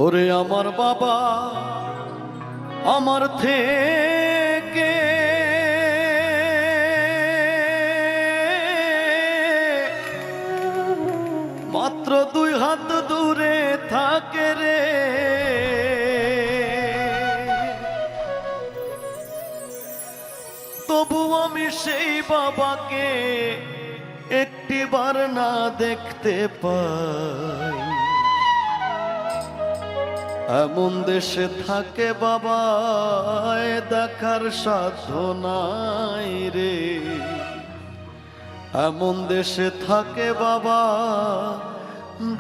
ওরে আমার বাবা আমার থেকে মাত্র 2 হাত দূরে থাকে রে, তবু আমি সেই বাবাকে একটিবার না দেখতে পাই। এমন দেশে থাকে বাবা দেখার সাধ্য নাই রে, এমন দেশে থাকে বাবা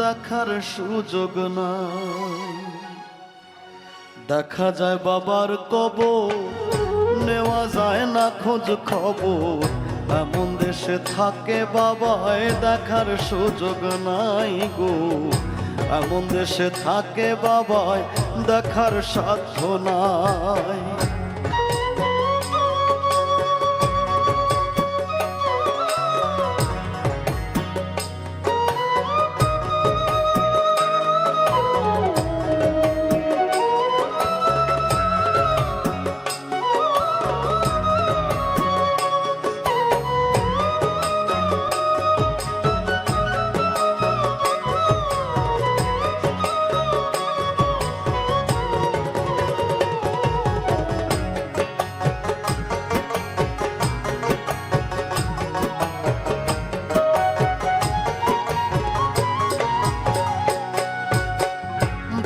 দেখার সুযোগ নাই। দেখা যায় বাবার কবর, নেওয়া যায় না খোঁজ খবর, এমন দেশে থাকে বাবা দেখার সুযোগ নাই গো, এমন দেশে থাকে বাবায় দেখার সাধ্য নাই।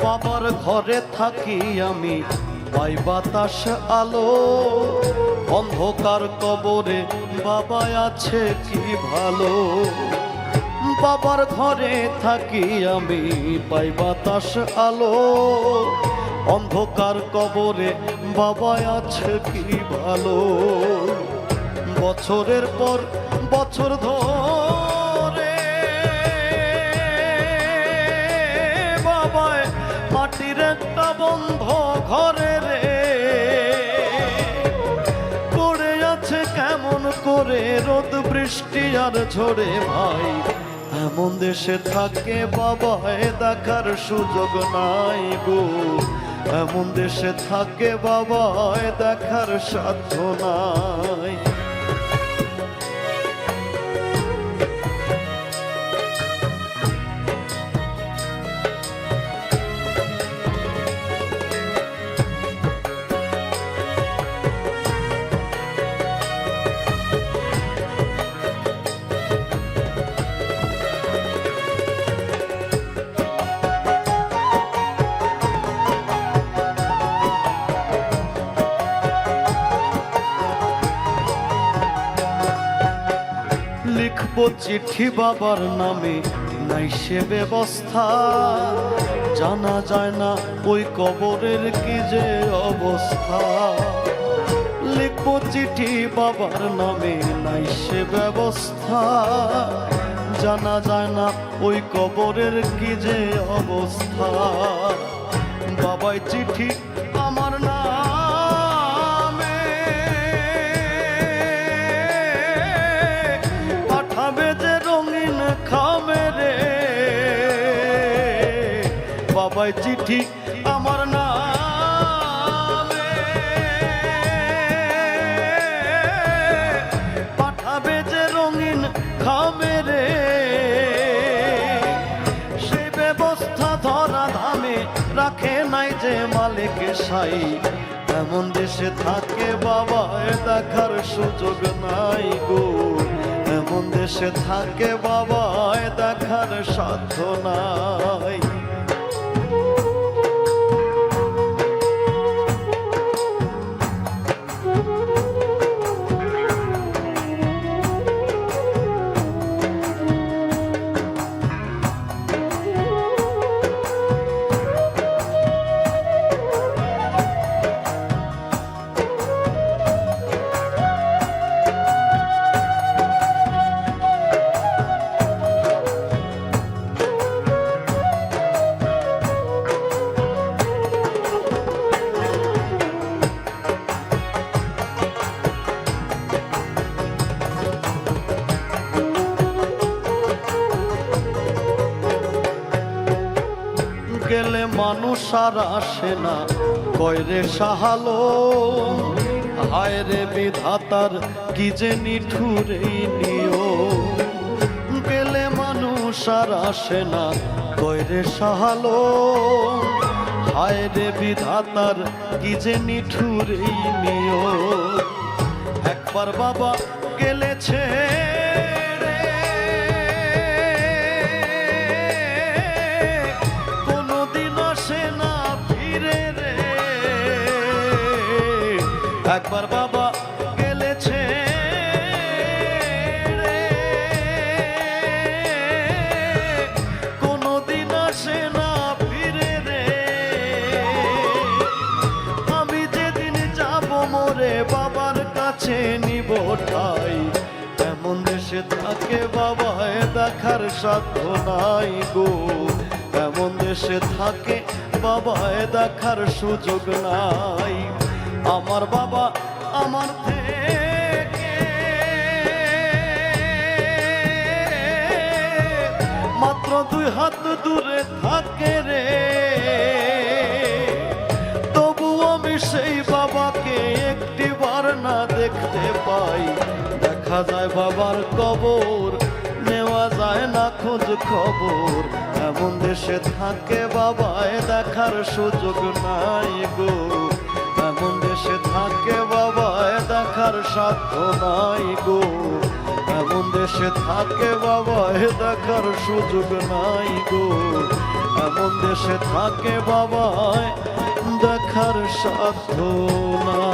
বাবার ঘরে থাকি আমি, পাই বাতাস আলো, অন্ধকার কবরে বাবা আছে কি ভালো। বাবার ঘরে থাকি আমি, পাই বাতাস আলো, অন্ধকার কবরে বাবা আছে কি ভালো। বছরের পর বছর ধরে বাবায় মাটির একটা বন্ধ ঘরে রে পড়ে আছে কেমন করে রোদ বৃষ্টি আর ঝড়ে ভাই। এমন দেশে থাকে বাবায় দেখার সুযোগ নাই গো, এমন দেশে থাকে বাবায় দেখার সাধ্য নাই। লিখবো চিঠি বাবার নামে, নাই সে ব্যবস্থা, জানা যায় না ওই কবরের কি যে অবস্থা। লিখবো চিঠি বাবার নামে, নাই সে ব্যবস্থা, জানা যায় না ওই কবরের কি যে অবস্থা। বাবাই চিঠি আমার নামে পাঠাবে যে রঙিন খামে রে, বাবাই চিঠি আমার নামে পাঠাবে যে রঙিন খামে রে। সে ব্যবস্থা ধরা ধামে রাখে নাই যে মালিক সাই, এমন দেশে থাকে বাবা দেখার সুযোগ নাই গো, এমন দেশে থাকে বাবা দেখার সাধ্য নাই। গেলে মানুষ আর আসে না কয়রে সাহালো হায় রে বিধাতার কি যে নিঠুর এই নিয়ম গেলে মানুষ আর আসে না কয়রে সাহালো হায় রে বিধাতার কি যে নিঠুর এই নিয়ম একবার বাবা গেলেছে একবার বাবা গেলেছে কোনদিন আসে না ফিরে রে আমি যেদিন যাব মোরে বাবার কাছে নিব ঠাই এমন দেশে থাকে বাবায় দেখার সাধ্য নাই গো এমন দেশে থাকে বাবায় দেখার সুযোগ নাই আমার বাবা আমার থেকে মাত্র 2 হাত দূরে থাকে রে তবু আমি সেই বাবাকে একটিবার না দেখতে পাই দেখা যায় বাবার কবর নেওয়া যায় না খোঁজ খবর এমন দেশে থাকে বাবায় দেখার সুযোগ নাই গো এমন দেশে থাকে বাবায় দেখার সাধ্য নাই গো এমন দেশে থাকে বাবায় দেখার সুযোগ নাই গো এমন দেশে থাকে বাবায় দেখার সাধ্য নাই।